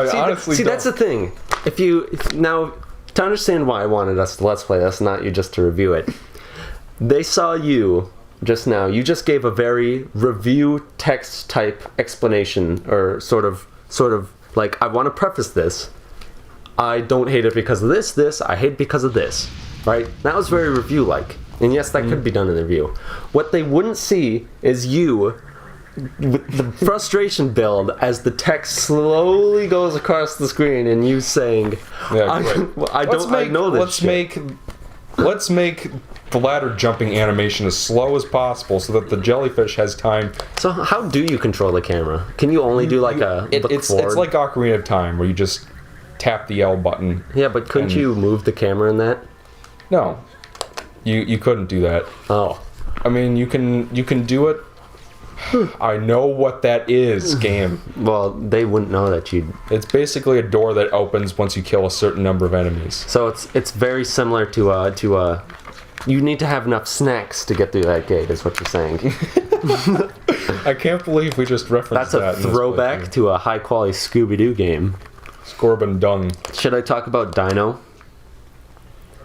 honestly that's the thing. Now, to understand why I wanted us to Let's Play this, not you just to review it, they saw you just now. You just gave a very review text type explanation, or sort of like, I want to preface this. I don't hate it because of this, I hate it because of this. Right? That was very review-like. And yes, that could be done in the review. What they wouldn't see is you with the frustration build as the text slowly goes across the screen, and you saying, I know this Let's make the ladder jumping animation as slow as possible so that the jellyfish has time. So how do you control the camera? Can you only do like it's like Ocarina of Time, where you just tap the L button. Yeah, but couldn't you move the camera in that? No. You couldn't do that. Oh. I mean, you can do it. I know what that is, game. Well, they wouldn't know that you'd... It's basically a door that opens once you kill a certain number of enemies. So it's very similar to you need to have enough snacks to get through that gate, is what you're saying. I can't believe we just referenced that. That's a throwback to a high-quality Scooby-Doo game. Scorbin Dung. Should I talk about Dino?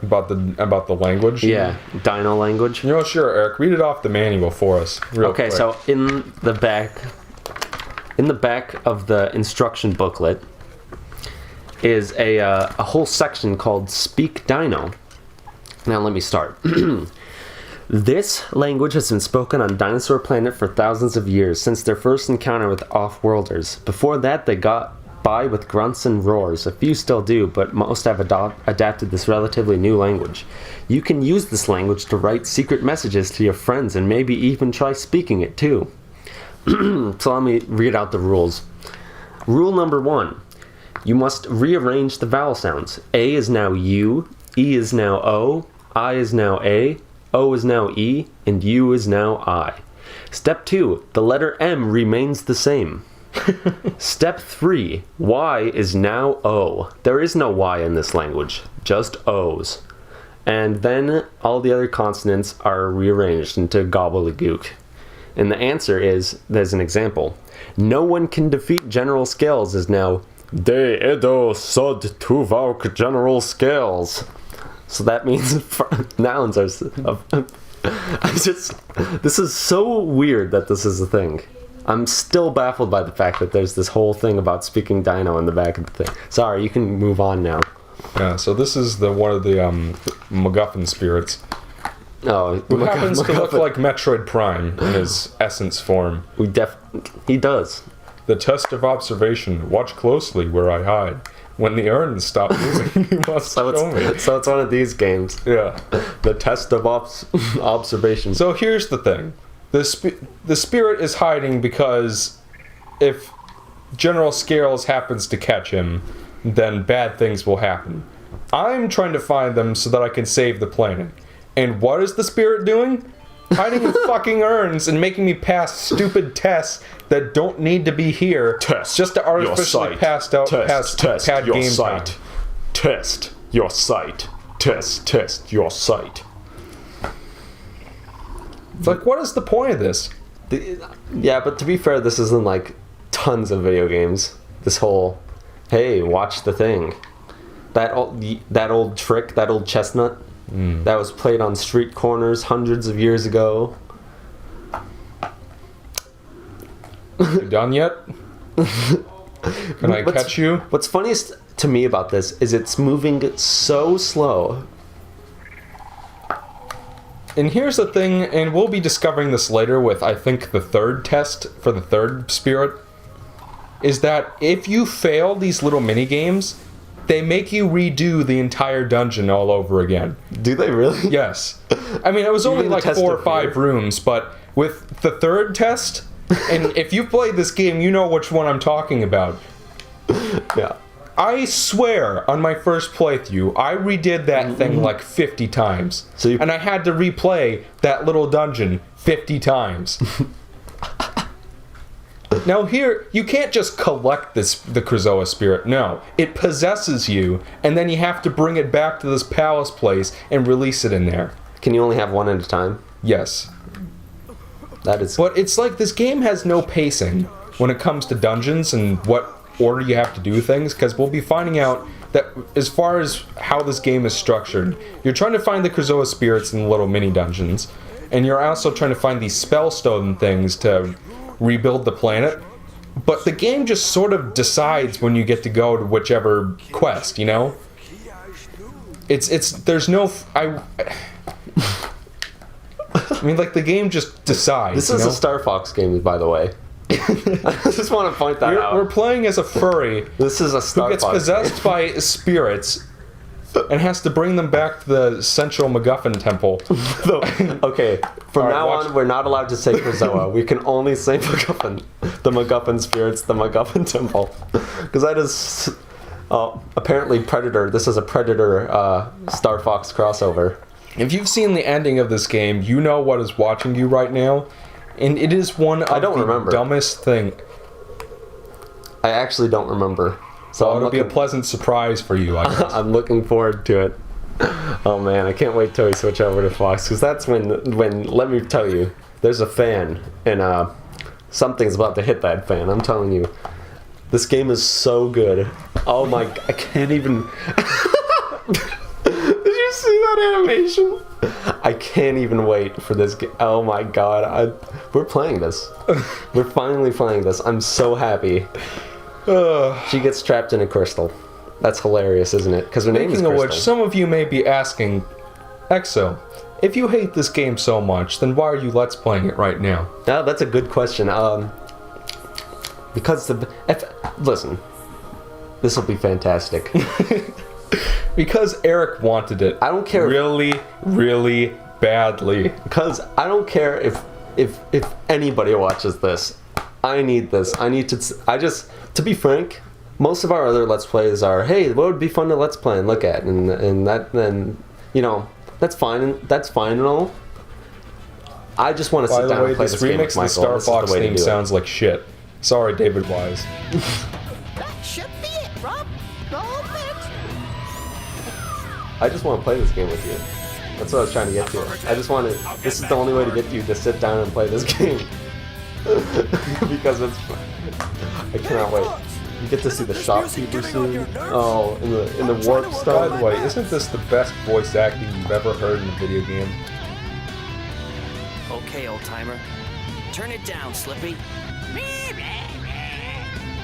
About the language? Yeah, Dino language. You know, sure, Eric. Read it off the manual for us. Okay, quick. So in the back of the instruction booklet is a whole section called Speak Dino. Now let me start. This language has been spoken on Dinosaur Planet for thousands of years, since their first encounter with off-worlders. Before that, they got by with grunts and roars. A few still do, but most have adapted this relatively new language. You can use this language to write secret messages to your friends, and maybe even try speaking it too. So let me read out the rules. Rule number 1. You must rearrange the vowel sounds. A is now U, E is now O, I is now A, O is now E, and U is now I. Step 2. The letter M remains the same. Step 3. Y is now O. There is no Y in this language, just O's. And then all the other consonants are rearranged into gobbledygook. And the answer is, there's an example. No one can defeat General Scales is now De Edo Sod Tuvok General Scales. So that means nouns are... This is so weird that this is a thing. I'm still baffled by the fact that there's this whole thing about speaking Dino in the back of the thing. Sorry, you can move on now. Yeah, so this is one of the MacGuffin spirits. Oh, who happens to look like Metroid Prime in his essence form. He does. The test of observation. Watch closely where I hide. When the urns stop moving, you must show me. So it's one of these games. Yeah. The test of observation. So here's the thing. The spirit is hiding because if General Scales happens to catch him, then bad things will happen. I'm trying to find them so that I can save the planet. And what is the spirit doing? Hiding in fucking urns and making me pass stupid tests that don't need to be here. Test just to artificially pad game time. Test your sight. Test your sight. It's like, what is the point of this? Yeah, but to be fair, this isn't like tons of video games. This whole, hey, watch the thing. That old trick, that old chestnut, that was played on street corners hundreds of years ago. You done yet? Can I catch you? What's funniest to me about this is it's moving so slow. And here's the thing, and we'll be discovering this later with, I think, the third test for the third spirit, is that if you fail these little mini-games, they make you redo the entire dungeon all over again. Do they really? Yes. I mean, it was only like 4 or 5 rooms, but with the third test, and if you've played this game, you know which one I'm talking about. Yeah. I swear, on my first playthrough, I redid that thing like 50 times. And I had to replay that little dungeon 50 times. Now here, you can't just collect the Krazoa spirit. No. It possesses you, and then you have to bring it back to this palace place and release it in there. Can you only have one at a time? Yes. That is... But it's like this game has no pacing when it comes to dungeons and what order you have to do things, because we'll be finding out that as far as how this game is structured, you're trying to find the Krazoa spirits in the little mini dungeons, and you're also trying to find these spellstone things to rebuild the planet. But the game just sort of decides when you get to go to whichever quest, you know? There's no, I mean, like, the game just decides. This is a Star Fox game, by the way. I just want to point that out. We're playing as a furry. This is a Star who gets Fox possessed game. by spirits and has to bring them back to the central MacGuffin temple. Okay, from Alright, now watch. on, we're not allowed to say Krazoa. We can only say MacGuffin. The MacGuffin spirits, the MacGuffin temple. Because that is... apparently Predator. This is a Predator Star Fox crossover. If you've seen the ending of this game, you know what is watching you right now. And it is one of the dumbest thing. I actually don't remember. So it'll be a pleasant surprise for you, I guess. I'm looking forward to it. Oh man, I can't wait till we switch over to Fox, because that's when let me tell you, there's a fan, and something's about to hit that fan. I'm telling you, this game is so good. Oh my, I can't even. Did you see that animation? I can't even wait for this game. Oh my god, we're playing this. We're finally playing this. I'm so happy. She gets trapped in a crystal. That's hilarious, isn't it? Because her name is Crystal. Speaking of which, some of you may be asking, Exo, if you hate this game so much, then why are you Let's Playing it right now? Oh, that's a good question. Because listen, this will be fantastic. Because Eric wanted it. I don't care. Really, really badly. Because I don't care if anybody watches this. I need this. To be frank, most of our other Let's Plays are, hey, what would be fun to Let's Play and look at, and that, then, you know, that's fine. That's fine and all. I just want to sit down and play this game with Michael. This remix of the Star Fox theme sounds like shit. Sorry, David Wise. That should be it, Rob. Roll it. I just want to play this game with you. That's what I was trying to get to. I just want to. This is the only way to get you to sit down and play this game. Because it's. I cannot wait. You get to see the shopkeeper soon. Oh, in the warp By stuff. the way, isn't this the best voice acting you've ever heard in a video game? Okay, old timer. Turn it down, Slippy.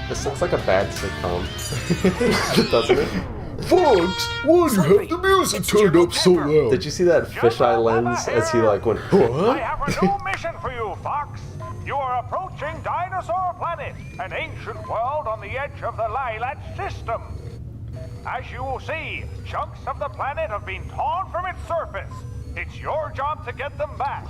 This looks like a bad sitcom, doesn't it? Fox, why do you have the music turned up so loud? Did you see that fisheye lens as he like went? I What? have a new mission for you, Fox. You are approaching Dinosaur Planet, an ancient world on the edge of the Lilat system. As you will see, chunks of the planet have been torn from its surface. It's your job to get them back.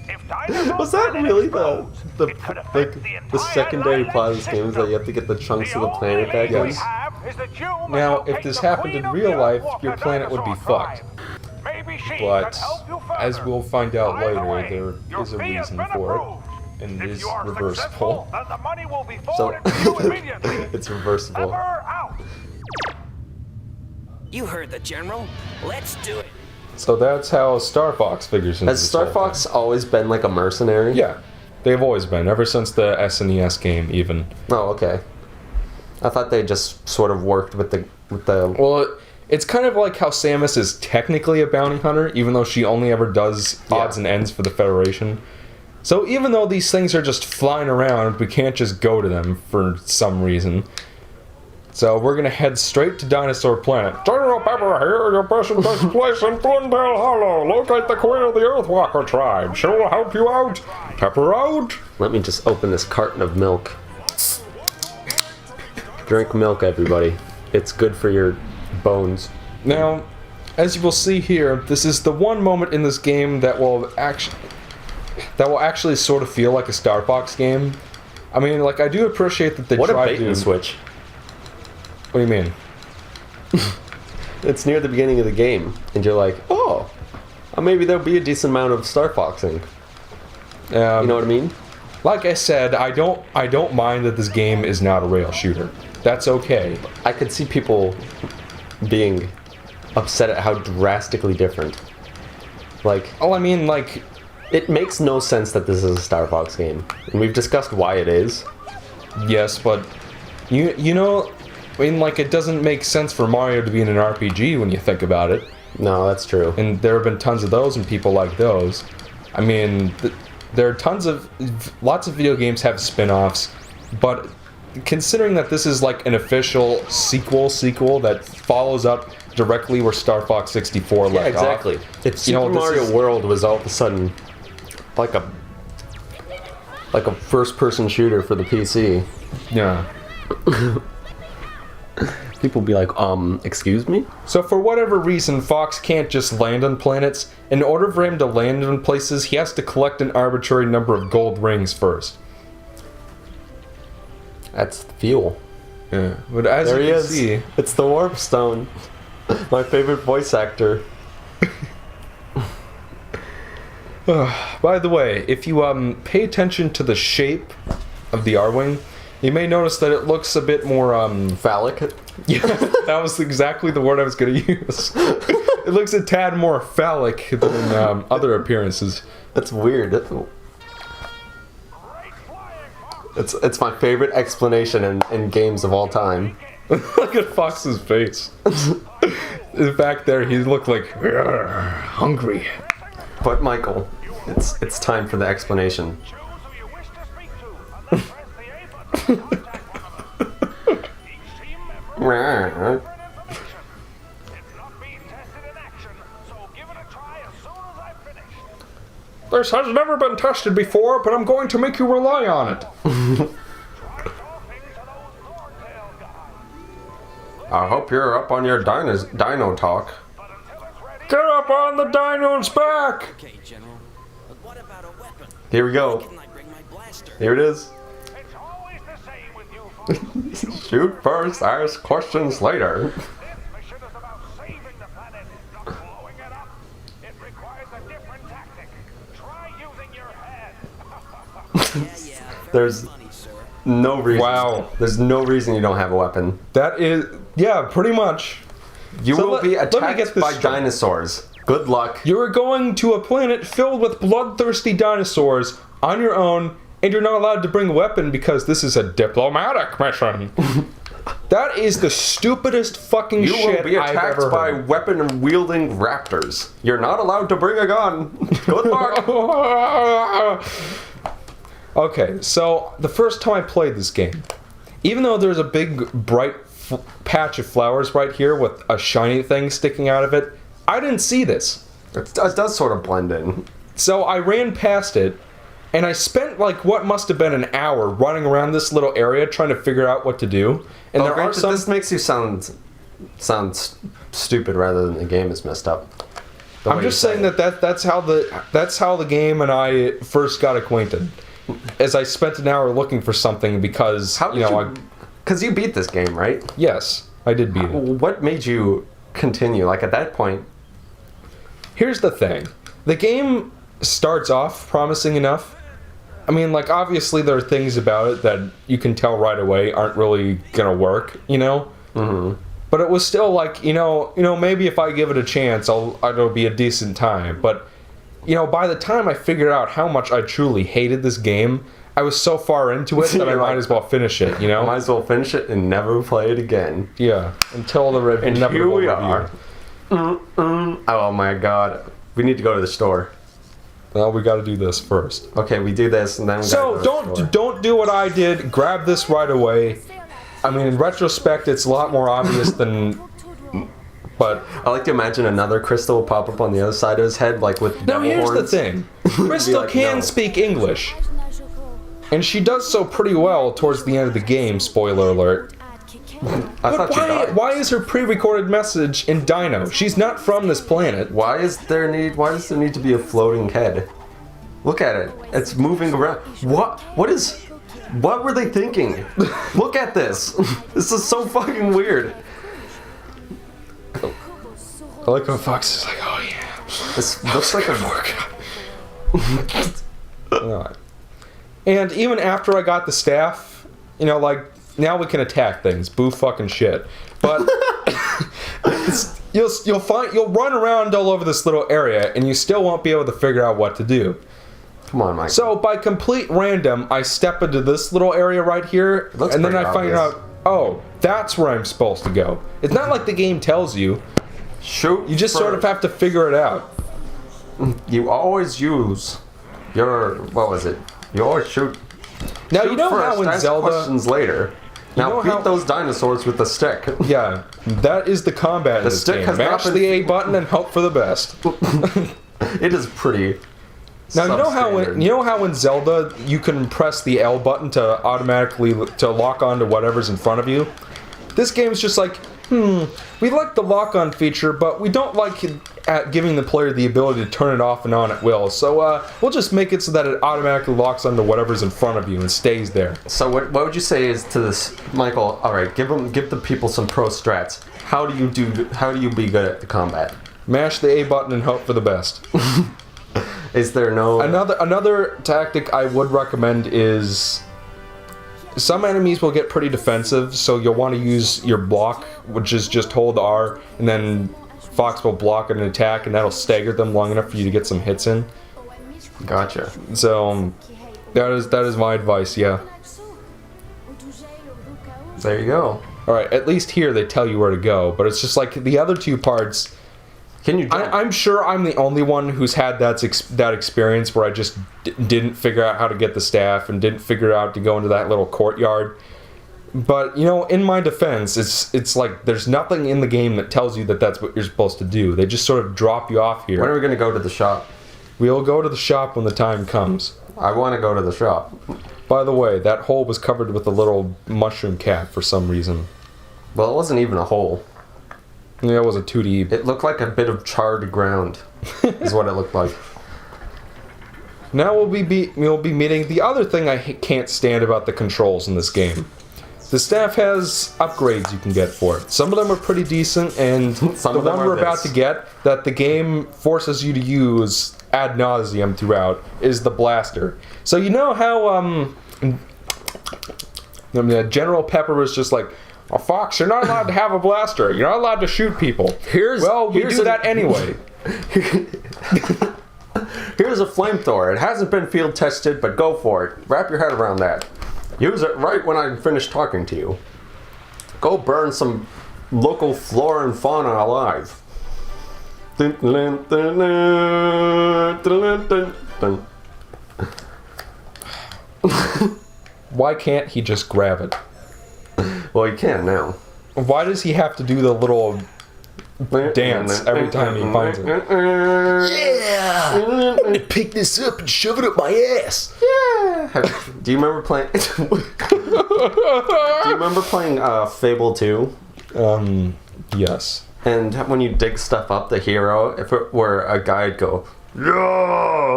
If Dinosaur Was that Planet really explodes, it could affect the entire secondary Lilat plot of this game is that you have to get the chunks of the planet back? only lead we Yes. have is that you must Now, locate if this the happened Queen in of real the life, Earth your Walker planet would be dinosaur fucked. tribe. Maybe she But, can help you as further. we'll find out By the later, way, there your is a fee has reason been for it, approved. and it If is you are reversible. successful, then the money will be So forwarded to you immediately. it's reversible. Ever out. You heard the general. Let's do it. So that's how Star Fox figures into Has this Star whole Fox always been like a mercenary? thing. Yeah, they've always been, ever since the SNES game, even. Oh, okay. I thought they just sort of worked with the. Well, it's kind of like how Samus is technically a bounty hunter, even though she only ever does odds and ends for the Federation. So even though these things are just flying around, we can't just go to them for some reason. So we're gonna head straight to Dinosaur Planet. General Pepper here, your mission takes place in Thornbell Hollow. Locate the Queen of the Earthwalker tribe. She will help you out. Pepper out. Let me just open this carton of milk. Drink milk, everybody. It's good for your bones. Now, as you will see here, this is the one moment in this game that will actually sort of feel like a Star Fox game. I mean, like, I do appreciate that they What a tried bait to... and switch. What do you mean? It's near the beginning of the game, and you're like, oh, maybe there'll be a decent amount of Star Foxing. You know what I mean? Like I said, I don't mind that this game is not a rail shooter. That's okay. I could see people being upset at how drastically different. Like, Oh, I mean, like, it makes no sense that this is a Star Fox game. And we've discussed why it is. yes, but You know, I mean, like, it doesn't make sense for Mario to be in an RPG when you think about it. No, that's true. And there have been tons of those and people like those. I mean, there are lots of video games have spin-offs, but considering that this is like an official sequel that follows up directly where Star Fox 64 left exactly. off. It's Super Mario World was all of a sudden like a first-person shooter for the PC. Yeah. People be like, excuse me? So for whatever reason, Fox can't just land on planets. In order for him to land on places, he has to collect an arbitrary number of gold rings first. That's fuel. Yeah. But as There you he can is. see... It's the Warp Stone. My favorite voice actor. By the way, if you pay attention to the shape of the R-Wing, you may notice that it looks a bit more Phallic. Yeah, that was exactly the word I was going to use. It looks a tad more phallic than other appearances. That's weird. It's my favorite explanation in games of all time. Look at Fox's face. In fact, there he looked like hungry. But Michael, it's time for the explanation. Choose who you wish to speak to, and then press the A button. Each team member That's it's not being tested in action, so give it a try as soon as I finish. This has never been tested before, but I'm going to make you rely on it. Try talking to those Thorntail guys, I hope you're up on your dino talk. but until it's ready, Get up on the dino's back! Okay, General. But what about a weapon? Here we go. Can I bring my blaster? Here it is. it's always the same with you folks. Shoot first, ask questions later. This mission is about saving the planet, not blowing it up. It requires a different tactic. Try using your head. Yeah, very There's funny, sir. no reason. Wow. There's no reason you don't have a weapon. That is... Yeah, pretty much. You So will let- be let me attacked get this by straight. dinosaurs. Good luck. You're going to a planet filled with bloodthirsty dinosaurs on your own, and you're not allowed to bring a weapon because this is a diplomatic mission. That is the stupidest fucking You shit will be I've attacked ever by heard. weapon-wielding raptors. You're not allowed to bring a gun. Good luck. Okay, so the first time I played this game, even though there's a big bright patch of flowers right here with a shiny thing sticking out of it, I didn't see this. It does sort of blend in. So I ran past it, and I spent like what must have been an hour running around this little area trying to figure out what to do. And there are Granted, some... this makes you sound stupid rather than the game is messed up. The I'm way just you say saying it. that's how the game and I first got acquainted. As I spent an hour looking for something because How did Because you beat this game, right? yes, I did beat it. What made you continue? Like at that point, Here's the thing. The game starts off promising enough. I mean, like, obviously there are things about it that you can tell right away aren't really gonna work, you know? Mm-hmm. But it was still like, you know, maybe if I give it a chance, it'll be a decent time. But, you know, by the time I figured out how much I truly hated this game, I was so far into it that I You're might like, as well finish it, you know? might as well finish it and never play it again. Yeah, until the And here inevitable we review. are. Oh my god. We need to go to the store. Well, we gotta do this first. Okay, we do this and then we So gotta go to the store. don't do what I did. Grab this right away. I mean, in retrospect, it's a lot more obvious than. But I like to imagine another crystal pop up on the other side of his head, like with now devil here's the horns. thing: Crystal like, can no. speak English, and she does so pretty well towards the end of the game. Spoiler alert. I But thought she died. why is her pre-recorded message in Dino? She's not from this planet. Why does there need to be a floating head? Look at it. It's moving around. What were they thinking? Look at this. This is so fucking weird. I like when Fox is like, oh yeah. This looks like a Alright. And even after I got the staff, you know, like, now we can attack things. Boo fucking shit. But you'll run around all over this little area and you still won't be able to figure out what to do. Come on, Mike. So by complete random, I step into this little area right here, looks and then pretty I find obvious. out oh, that's where I'm supposed to go. It's not like the game tells you. Shoot. You just sort of have to figure it out. You always use your, what was it? You always shoot. Now, shoot you know first, how in ask Zelda... questions later. Now know beat how- those dinosaurs with the stick. Yeah, that is the combat in this stick game. has not Mash been- the A button and hope for the best. It is pretty. Now you know how in Zelda you can press the L button to automatically to lock on to whatever's in front of you? This game's just like, we like the lock-on feature, but we don't like at giving the player the ability to turn it off and on at will. So we'll just make it so that it automatically locks onto whatever's in front of you and stays there. So what would you say is to this, Michael? All right, give the people some pro strats. How do you be good at the combat? Mash the A button and hope for the best. Is there no Another tactic I would recommend is some enemies will get pretty defensive, so you'll want to use your block, which is just hold R, and then Fox will block an attack, and that'll stagger them long enough for you to get some hits in. Gotcha. So that is my advice. Yeah. There you go. All right. At least here they tell you where to go, but it's just like the other two parts. Can you jump? I'm sure I'm the only one who's had that experience where I just didn't figure out how to get the staff and didn't figure out to go into that little courtyard. But, you know, in my defense, it's like there's nothing in the game that tells you that that's what you're supposed to do. They just sort of drop you off here. When are we going to go to the shop? We'll go to the shop when the time comes. I want to go to the shop. By the way, that hole was covered with a little mushroom cap for some reason. Well, it wasn't even a hole. Yeah, it was a 2D. It looked like a bit of charred ground, is what it looked like. Now we'll be meeting the other thing I can't stand about the controls in this game. The staff has upgrades you can get for it. Some of them are pretty decent, and Some the of them one are we're about this. to get that the game forces you to use ad nauseum throughout is the blaster. So you know how General Pepper was just like, "Oh, Fox, you're not allowed to have a blaster. You're not allowed to shoot people." Here's We do that anyway. Here's a flamethrower. It hasn't been field tested, but go for it. Wrap your head around that. Use it right when I'm finished talking to you. Go burn some local flora and fauna alive. Dun, dun, dun, dun, dun, dun, dun. Why can't he just grab it? Well, you can now. Why does he have to do the little dance every time he finds it? Yeah! I'm gonna pick this up and shove it up my ass. Do you remember playing? Fable 2? Yes. And when you dig stuff up, the hero, if it were a guy, would go, "No!"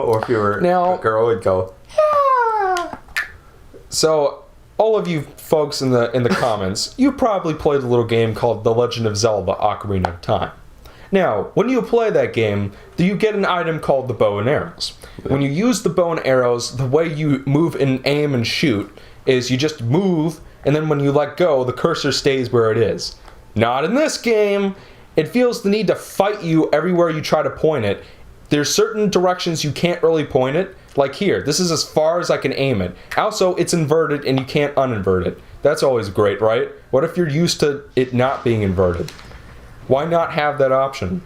Or if you were Now- a girl, would go, "Yeah!" So, all of you folks in the comments, you probably played a little game called The Legend of Zelda: Ocarina of Time. Now, when you play that game, you get an item called the bow and arrows. When you use the bow and arrows, the way you move and aim and shoot is you just move, and then when you let go, the cursor stays where it is. Not in this game. It feels the need to fight you everywhere you try to point it. There's certain directions you can't really point it. Like here, this is as far as I can aim it. Also, it's inverted and you can't uninvert it. That's always great, right? What if you're used to it not being inverted? Why not have that option?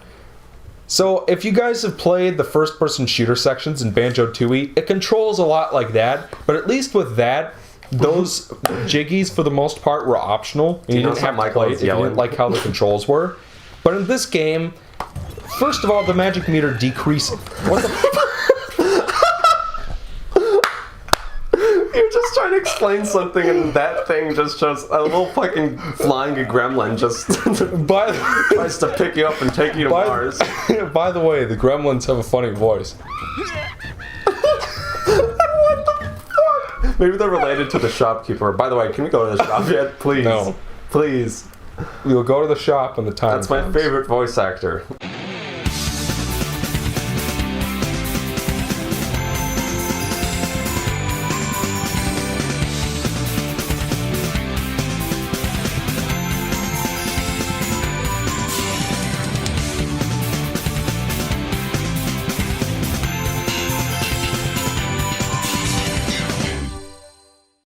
So, if you guys have played the first-person shooter sections in Banjo-Tooie, it controls a lot like that, but at least with that, those jiggies, for the most part, were optional. And you know didn't have to Michael play it is if you yelling? didn't like how the controls were. But in this game, first of all, the magic meter decreases. What the You're just trying to explain something, and that thing just shows a little fucking flying gremlin just By, tries to pick you up and take you to Mars. by the way, the gremlins have a funny voice. Maybe they're related to the shopkeeper. By the way, can we go to the shop yet? Please. No. Please. We'll go to the shop when the time That's my comes. favorite voice actor.